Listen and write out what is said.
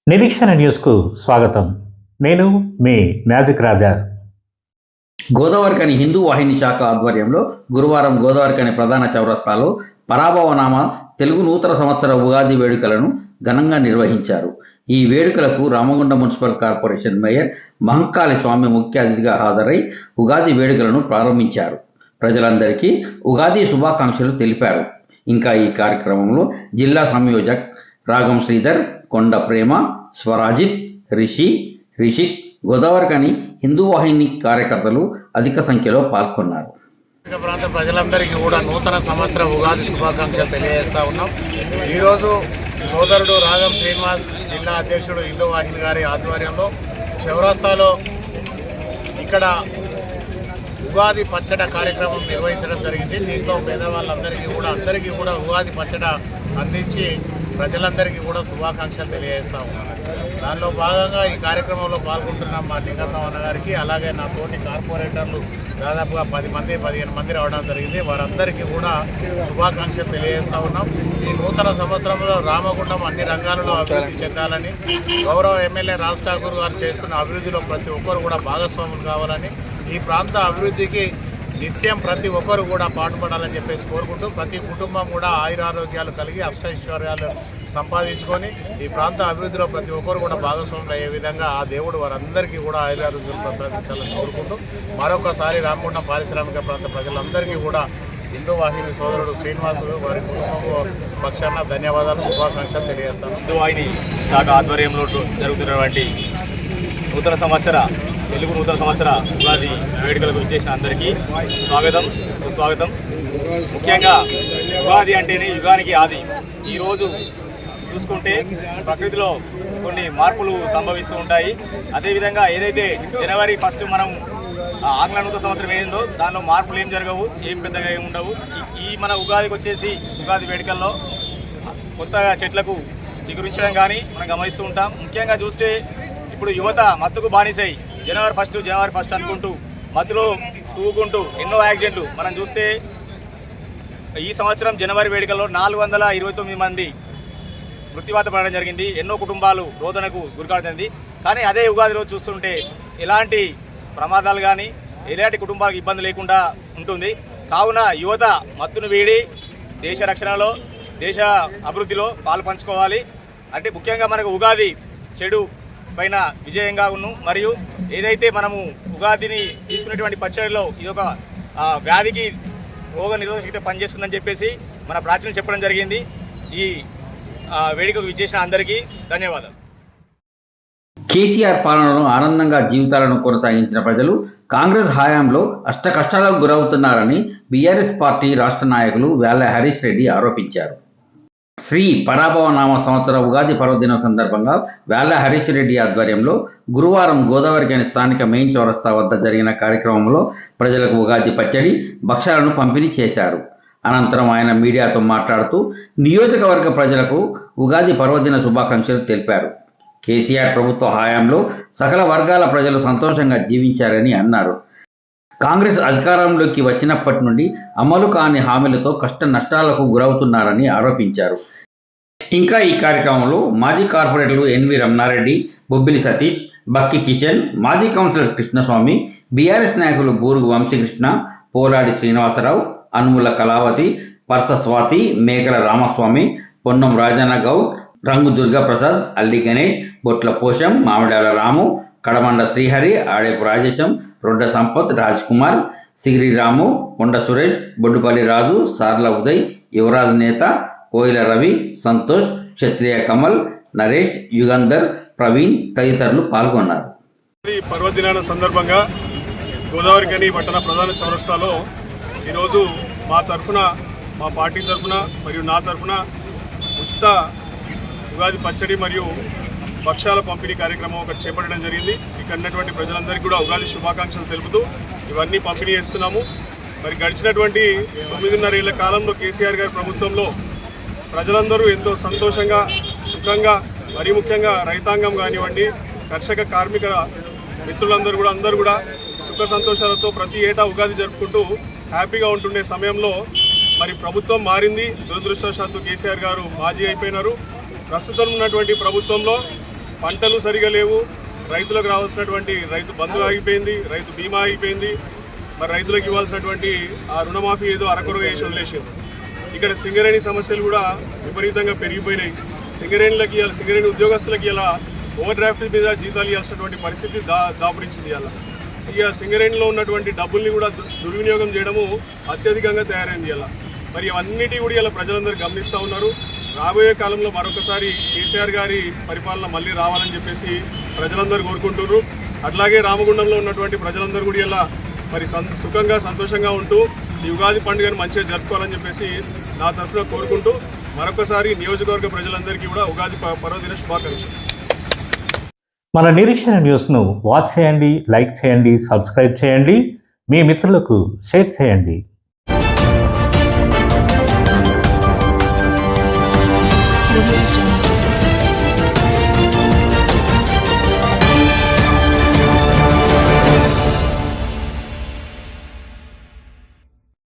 నిరీక్షణ న్యూస్కు స్వాగతం. నేను మీ మ్యాజిక్ రాజా. గోదావరిఖని హిందూ వాహిని శాఖ ఆధ్వర్యంలో గురువారం గోదావరిఖని ప్రధాన చౌరస్తాలో పరాభవనామ తెలుగు నూతన సంవత్సర ఉగాది వేడుకలను ఘనంగా నిర్వహించారు. ఈ వేడుకలకు Ramagundam municipal corporation mayor Mahankali Swamy ముఖ్య అతిథిగా హాజరై ఉగాది వేడుకలను ప్రారంభించారు. ప్రజలందరికీ ఉగాది శుభాకాంక్షలు తెలిపారు. ఇంకా ఈ కార్యక్రమంలో జిల్లా సంయోజక్ రాగం శ్రీధర్, కొండ ప్రేమ, స్వరాజిత్, రిషిక్, గోదావరిఖని హిందూ వాహిని కార్యకర్తలు అధిక సంఖ్యలో పాల్గొన్నారు. ప్రాంత ప్రజలందరికీ కూడా నూతన సంవత్సర ఉగాది శుభాకాంక్షలు తెలియజేస్తా ఉన్నాం. ఈరోజు సోదరుడు రాగం శ్రీనివాస్, జిల్లా అధ్యక్షుడు హిందూ వాహిని గారి ఆధ్వర్యంలో చౌరస్తాలో ఇక్కడ ఉగాది పచ్చడ కార్యక్రమం నిర్వహించడం జరిగింది. దీంట్లో పేదవాళ్ళందరికీ కూడా ఉగాది పచ్చడ అందించి ప్రజలందరికీ కూడా శుభాకాంక్షలు తెలియజేస్తా ఉన్నాను. దానిలో భాగంగా ఈ కార్యక్రమంలో పాల్గొంటున్న మా లింగస్వామి గారికి, అలాగే నా తోటి కార్పొరేటర్లు దాదాపుగా 10-15 మంది రావడం జరిగింది. వారందరికీ కూడా శుభాకాంక్షలు తెలియజేస్తా ఉన్నాం. ఈ నూతన సంవత్సరంలో రామగుండం అన్ని రంగాలలో అభివృద్ధి చెందాలని, గౌరవ ఎమ్మెల్యే రాజ్ ఠాకూర్ గారు చేస్తున్న అభివృద్ధిలో ప్రతి ఒక్కరు కూడా భాగస్వాములు కావాలని, ఈ ప్రాంత అభివృద్ధికి నిత్యం ప్రతి ఒక్కరు కూడా పాటుపడాలని చెప్పేసి కోరుకుంటూ, ప్రతి కుటుంబం కూడా ఆయురారోగ్యాలు కలిగి అష్టైశ్వర్యాలు సంపాదించుకొని ఈ ప్రాంత అభివృద్ధిలో ప్రతి ఒక్కరు కూడా భాగస్వాములు అయ్యే విధంగా ఆ దేవుడు వారందరికీ కూడా ఆయురారోగ్యాలు ప్రసాదించాలని కోరుకుంటూ, మరొకసారి రామగుండం పారిశ్రామిక ప్రాంత ప్రజలందరికీ కూడా హిందూ వాహిని సోదరుడు శ్రీనివాసు వారి కుటుంబం పక్షాన ధన్యవాదాలు, శుభాకాంక్షలు తెలియజేస్తాను. హిందూ వాహిని శాఖ ఆధ్వర్యంలో జరుగుతున్నటువంటి తెలుగు నూతన సంవత్సర ఉగాది వేడుకలకు విచ్చేసిన అందరికీ స్వాగతం, సుస్వాగతం. ముఖ్యంగా ఉగాది అంటేనే యుగానికి ఆది. ఈరోజు చూసుకుంటే ప్రకృతిలో కొన్ని మార్పులు సంభవిస్తూ ఉంటాయి. అదేవిధంగా ఏదైతే జనవరి 1 మనం ఆంగ్ల నూతన సంవత్సరం ఏందో దానిలో మార్పులు ఏం జరగవు, ఏం పెద్దగా ఏమి ఉండవు. ఈ మన ఉగాదికి వచ్చేసి ఉగాది వేడుకల్లో కొత్తగా చెట్లకు చిగురించడం కానీ మనం గమనిస్తూ ఉంటాం. ముఖ్యంగా చూస్తే ఇప్పుడు యువత మత్తుకు బానిసై జనవరి 1 అనుకుంటూ మత్తులో తూగుకుంటూ ఎన్నో యాక్సిడెంట్లు మనం చూస్తే ఈ సంవత్సరం జనవరి వేడుకల్లో 429 మంది మృత్యువాత పడడం జరిగింది. ఎన్నో కుటుంబాలు రోదనకు గురికాడుతుంది. కానీ అదే ఉగాది రోజు చూస్తుంటే ఎలాంటి ప్రమాదాలు కానీ ఎలాంటి కుటుంబాలకు ఇబ్బంది లేకుండా ఉంటుంది. కావున యువత మత్తును వీడి దేశ రక్షణలో, దేశ అభివృద్ధిలో పాలు పంచుకోవాలి. అంటే ముఖ్యంగా మనకు ఉగాది చెడు పైన విజయంగా మరియు ఏదైతే మనము ఉగాదిని తీసుకునేటువంటి పచ్చడిలో ఇదొక వ్యాధికి రోగ నిరోధక శక్తి పనిచేస్తుందని చెప్పేసి మన ప్రాచీనం చెప్పడం జరిగింది. ఈ వేడుకకు విచ్చేసిన అందరికీ ధన్యవాదాలు. కేసీఆర్ పాలనలో ఆనందంగా జీవితాలను కొనసాగించిన ప్రజలు కాంగ్రెస్ హయాంలో అష్టకష్టాలకు గురవుతున్నారని బీఆర్ఎస్ పార్టీ రాష్ట్ర నాయకులు వేళ్ల హరీష్ రెడ్డి ఆరోపించారు. శ్రీ పరాభవనామ సంవత్సర ఉగాది పర్వదినం సందర్భంగా వేళ్ల హరీష్ రెడ్డి ఆధ్వర్యంలో గురువారం గోదావరిఖని స్థానిక మెయిన్ చౌరస్తా వద్ద జరిగిన కార్యక్రమంలో ప్రజలకు ఉగాది పచ్చడి, భక్ష్యాలను పంపిణీ చేశారు. అనంతరం ఆయన మీడియాతో మాట్లాడుతూ నియోజకవర్గ ప్రజలకు ఉగాది పర్వదిన శుభాకాంక్షలు తెలిపారు. కేసీఆర్ ప్రభుత్వ హయాంలో సకల వర్గాల ప్రజలు సంతోషంగా జీవించారని అన్నారు. కాంగ్రెస్ అధికారంలోకి వచ్చినప్పటి నుండి అమలు కాని హామీలతో కష్ట నష్టాలకు గురవుతున్నారని ఆరోపించారు. ఇంకా ఈ కార్యక్రమంలో మాజీ కార్పొరేటర్లు ఎన్వి రమణారెడ్డి, బొబ్బిలి సతీష్, బక్కి కిషన్, మాజీ కౌన్సిలర్ కృష్ణస్వామి, బీఆర్ఎస్ నాయకులు బూరుగు వంశీకృష్ణ, పోలాడి శ్రీనివాసరావు, అనుముల కళావతి, పర్స స్వాతి, మేకల రామస్వామి, పొన్నం రాజన్న గౌడ్, రంగు దుర్గాప్రసాద్, అల్లి గణేష్, బొట్ల పోషం, మామిడాల రాము, కడమండ శ్రీహరి, ఆడేపు రాజేశం, రొడ్డ సంపత్, రాజ్ కుమార్, సిగిరి రాము, కొండ సురేష్, బొడ్డుపల్లి రాజు, సార్ల ఉదయ్, యువరాజ్ నేత, కోయిల రవి, సంతోష్, క్షత్రియ కమల్, నరేష్, యుగంధర్, ప్రవీణ్ తదితరులు పాల్గొన్నారు. పర్వదినాల సందర్భంగా గోదావరిఖని పట్టణ ప్రధాన చౌరస్తాలో ఈరోజు మా పార్టీ తరఫున మరియు నా తరఫున ఉచిత ఉగాది పచ్చడి మరియు భక్ష్యాల పంపిణీ కార్యక్రమం ఒకటి చేపట్టడం జరిగింది. ఇక్కడ ఉన్నటువంటి ప్రజలందరికీ కూడా ఉగాది శుభాకాంక్షలు తెలుపుతూ ఇవన్నీ పంపిణీ చేస్తున్నాము. మరి గడిచినటువంటి 9.5 ఏళ్ల కాలంలో కేసీఆర్ గారి ప్రభుత్వంలో ప్రజలందరూ ఎంతో సంతోషంగా, సుఖంగా, మరీ ముఖ్యంగా రైతాంగం కానివ్వండి, కర్షక కార్మిక మిత్రులందరూ అందరూ కూడా సుఖ సంతోషాలతో ప్రతి ఏటా ఉగాది జరుపుకుంటూ హ్యాపీగా ఉంటుండే సమయంలో మరి ప్రభుత్వం మారింది. దురదృష్టవశాత్తు కేసీఆర్ గారు మాజీ అయిపోయినారు. ప్రస్తుతం ఉన్నటువంటి ప్రభుత్వంలో పంటలు సరిగా లేవు, రైతులకు రావాల్సినటువంటి రైతు బంధు ఆగిపోయింది, రైతు బీమా ఆగిపోయింది. మరి రైతులకు ఇవ్వాల్సినటువంటి ఆ రుణమాఫీ ఏదో అరకొరగా వేసి వదిలేసారు. ఇక్కడ సింగరేణి సమస్యలు కూడా విపరీతంగా పెరిగిపోయినాయి. సింగరేణి ఉద్యోగస్తులకి ఇలా ఓవర్ డ్రాఫ్ట్ మీద జీతాలు ఇవ్వాల్సినటువంటి పరిస్థితి దాపురించింది. ఇలా ఇక సింగరేణిలో ఉన్నటువంటి డబ్బుల్ని కూడా దుర్వినియోగం చేయడము అత్యధికంగా తయారైంది. ఇలా మరి అవన్నిటి కూడా ఇలా ప్రజలందరూ గమనిస్తూ ఉన్నారు. రాబోయే కాలంలో మరొకసారి కేసీఆర్ గారి పరిపాలన మళ్ళీ రావాలని చెప్పేసి ప్రజలందరూ కోరుకుంటున్నారు. అట్లాగే రామగుండంలో ఉన్నటువంటి ప్రజలందరూ కూడా ఇలా మరి సుఖంగా సంతోషంగా ఉంటూ ఈ ఉగాది పండుగను మంచిగా జరుపుకోవాలని చెప్పేసి నా తరఫున కోరుకుంటూ మరొకసారి నియోజకవర్గ ప్రజలందరికీ కూడా ఉగాది పర్వదిన శుభాకాంక్షలు. మన నిరీక్షణ న్యూస్ను వాచ్ చేయండి, లైక్ చేయండి, సబ్స్క్రైబ్ చేయండి, మీ మిత్రులకు షేర్ చేయండి.